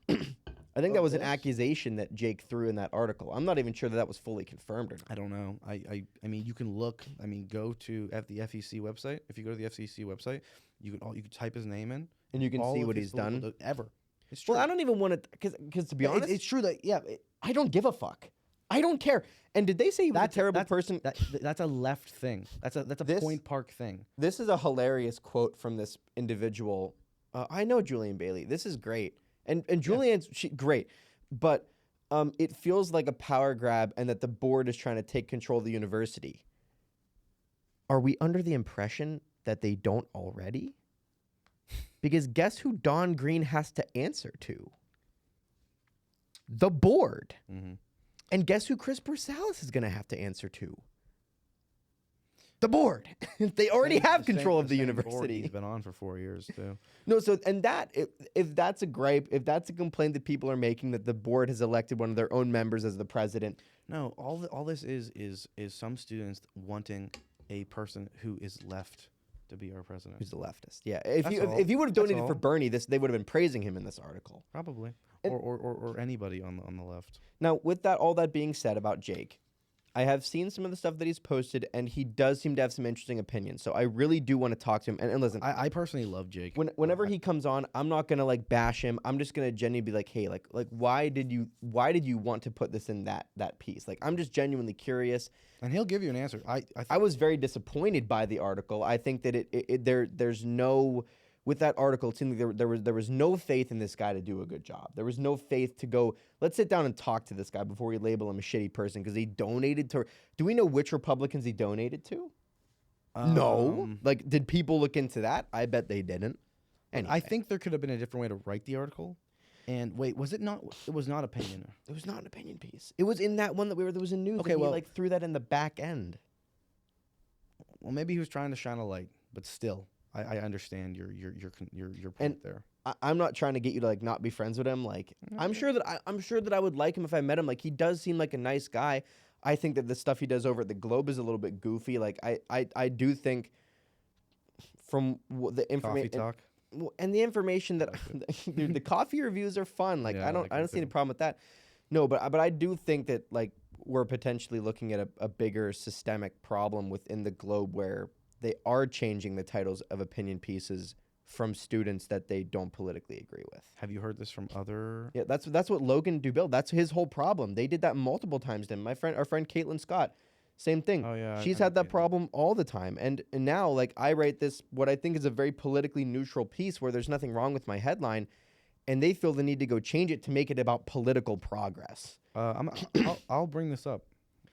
I think that was an accusation that Jake threw in that article. I'm not even sure that was fully confirmed or not. I don't know. I mean, you can look. I mean, go to the FEC website. If you go to the FCC website, you can type his name in, And you can all see of what his he's done. ever. It's true. Well, I don't even want to, because to be honest, it's true that I don't give a fuck. I don't care. And did they say he was a terrible person? That's a left thing. That's a Point Park thing. This is a hilarious quote from this individual. I know Julian Bailey. This is great. And Julian's great. But it feels like a power grab and that the board is trying to take control of the university. Are we under the impression that they don't already? Because guess who Don Green has to answer to? The board. Mm-hmm. And guess who Chris Bursalis is going to have to answer to? The board. They already have control of the university. He's been on for 4 years too. No, so and that if that's a gripe, if that's a complaint that people are making that the board has elected one of their own members as the president. No, all this is some students wanting a person who is left to be our president. Who's the leftist? Yeah. If That's you would have donated all. for Bernie, they would have been praising him in this article. Probably. And- Or anybody on the left. Now, with all that being said about Jake, I have seen some of the stuff that he's posted, and he does seem to have some interesting opinions. So I really do want to talk to him. And listen, I personally love Jake. whenever he comes on, I'm not gonna like bash him. I'm just gonna genuinely be like, hey, like why did you want to put this in that piece? Like, I'm just genuinely curious. And he'll give you an answer. I was very disappointed by the article. I think that there's no. With that article, it seemed like there was no faith in this guy to do a good job. There was no faith to go, let's sit down and talk to this guy before we label him a shitty person because he donated to. Do we know which Republicans he donated to? No. Like, did people look into that? I bet they didn't. Anyway. I think there could have been a different way to write the article. And wait, was it not? It was not opinion. It was not an opinion piece. It was in that one that there was a news. Okay, and well, he like threw that in the back end. Well, maybe he was trying to shine a light, but still. I understand your point there. I'm not trying to get you to like not be friends with him. Like I'm sure that I would like him if I met him. Like he does seem like a nice guy. I think that the stuff he does over at the Globe is a little bit goofy. Like I do think from the information Coffee talk. and the information that dude, the coffee reviews are fun. Like Yeah, I don't see any too. problem with that. No, but I do think that like we're potentially looking at a bigger systemic problem within the Globe where they are changing the titles of opinion pieces from students that they don't politically agree with. Have you heard this from other? Yeah, that's what Logan Dubill. That's his whole problem. They did that multiple times to him. Our friend Caitlin Scott, same thing. Oh yeah, she's I had know that Caitlin. problem all the time. And now like I write this what I think is a very politically neutral piece where there's nothing wrong with my headline, and they feel the need to go change it to make it about political progress. I'll bring this up.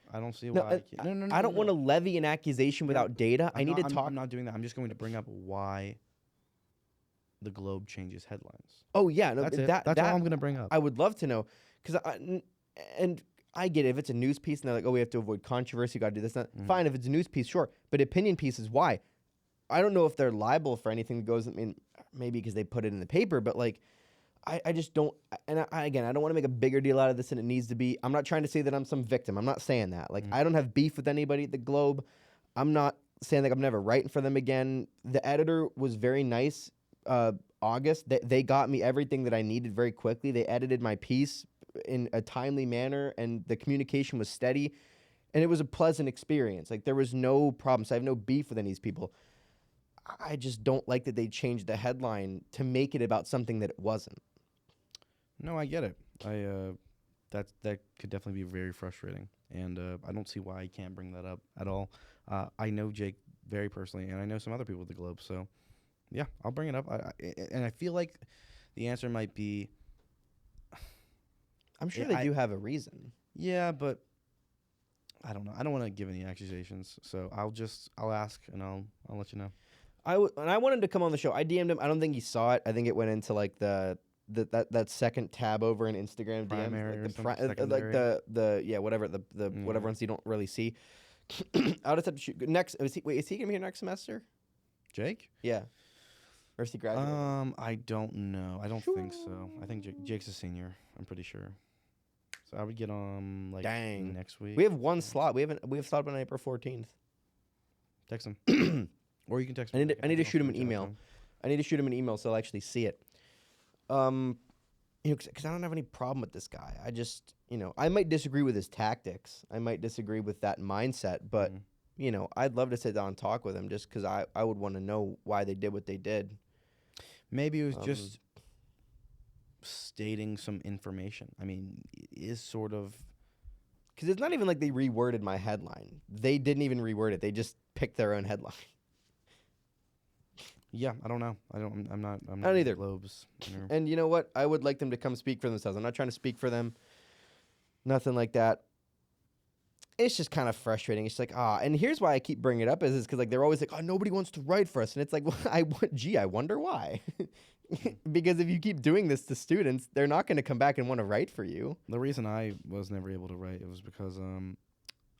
I don't see No, why. No, I don't want to levy an accusation without data. I need to talk. I'm not doing that. I'm just going to bring up why the Globe changes headlines. Oh yeah, no, That's it. That's all I'm going to bring up. I would love to know because I get it. If it's a news piece and they're like, oh, we have to avoid controversy, got to do this. Fine, if it's a news piece, sure. But opinion pieces, why? I don't know if they're liable for anything that goes. I mean, maybe because they put it in the paper, but like, I just don't, and again, I don't want to make a bigger deal out of this than it needs to be. I'm not trying to say that I'm some victim. I'm not saying that. Like, I don't have beef with anybody at the Globe. I'm not saying like I'm never writing for them again. The editor was very nice. August, they got me everything that I needed very quickly. They edited my piece in a timely manner, and the communication was steady, and it was a pleasant experience. Like, there was no problems. I have no beef with any of these people. I just don't like that they changed the headline to make it about something that it wasn't. No, I get it. That could definitely be very frustrating, and I don't see why I can't bring that up at all. I know Jake very personally, and I know some other people at the Globe, so yeah, I'll bring it up. And I feel like the answer might be, I'm sure they do have a reason. yeah, but I don't know. I don't want to give any accusations, so I'll ask and I'll let you know. And I wanted him to come on the show. I DM'd him. I don't think he saw it. I think it went into like that second tab over in Instagram DM, Primary or like something, like secondary. whatever the whatever ones you don't really see. I'll just have to shoot next. Is he gonna be here next semester? Jake? Yeah, or is he graduating? I don't know. I don't think so. I think Jake's a senior. I'm pretty sure. So I would get on like Dang. next week. We have one slot. We have slot on April 14th. Text him, or you can text me. I need to shoot him an email. I need to shoot him an email so I'll actually see it. Because I don't have any problem with this guy. I just, I might disagree with his tactics. I might disagree with that mindset, but I'd love to sit down and talk with him just because I would want to know why they did what they did. Maybe it was just stating some information. I mean, it is sort of. Because it's not even like they reworded my headline. They didn't even reword it. They just picked their own headline. Yeah, I don't know. I'm not either. Globes. And you know what? I would like them to come speak for themselves. I'm not trying to speak for them. Nothing like that. It's just kind of frustrating. It's like, and here's why I keep bringing it up is because like they're always like, nobody wants to write for us, and it's like, well, I wonder why. Because if you keep doing this to students, they're not going to come back and want to write for you. The reason I was never able to write it was because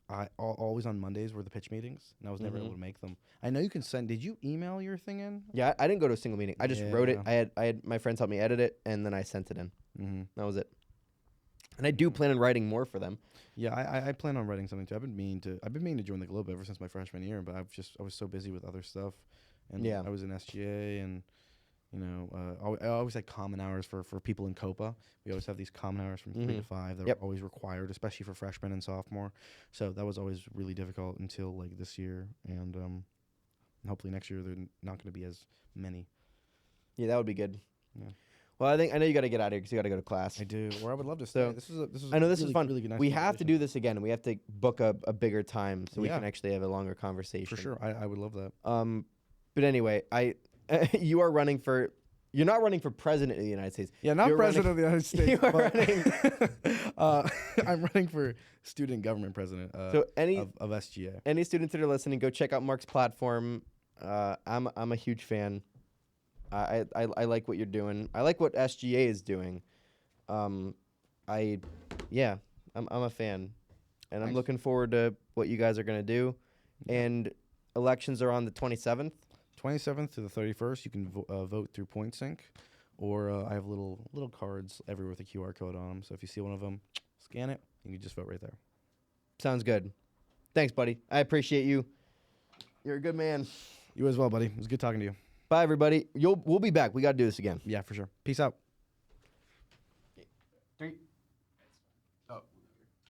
I always on Mondays were the pitch meetings, and I was never able to make them. I know you can send. Did you email your thing in? Yeah, I didn't go to a single meeting. I just wrote it. I had my friends help me edit it, and then I sent it in. Mm-hmm. That was it. And I do plan on writing more for them. Yeah, I plan on writing something too. I've been meaning to join the Globe ever since my freshman year, but I was so busy with other stuff, and I was in SGA, and I always had common hours for people in COPA. We always have these common hours from 3 to 5 that are always required, especially for freshmen and sophomore. So that was always really difficult until like this year, and hopefully next year they're not going to be as many. Yeah, that would be good. Yeah. Well, I know you got to get out of here because you got to go to class. I do, or I would love to stay. So This is. I know this really, is fun. Really nice we have to do this again. We have to book a bigger time so we can actually have a longer conversation. For sure, I would love that. But anyway, you are running for. You're not running for president of the United States. Yeah, not president of the United States. You are running. I'm running for student government president. So of SGA. Any students that are listening, go check out Marc's platform. I'm a huge fan. I like what you're doing. I like what SGA is doing. I'm a fan, and I'm looking forward to what you guys are gonna do. And elections are on the 27th. 27th to the 31st. You can vote through PointSync, or I have little cards everywhere with a QR code on them. So if you see one of them, scan it. You can just vote right there. Sounds good. Thanks, buddy. I appreciate you. You're a good man. You as well, buddy. It was good talking to you. Bye, everybody. We'll be back. We got to do this again. Yeah, for sure. Peace out.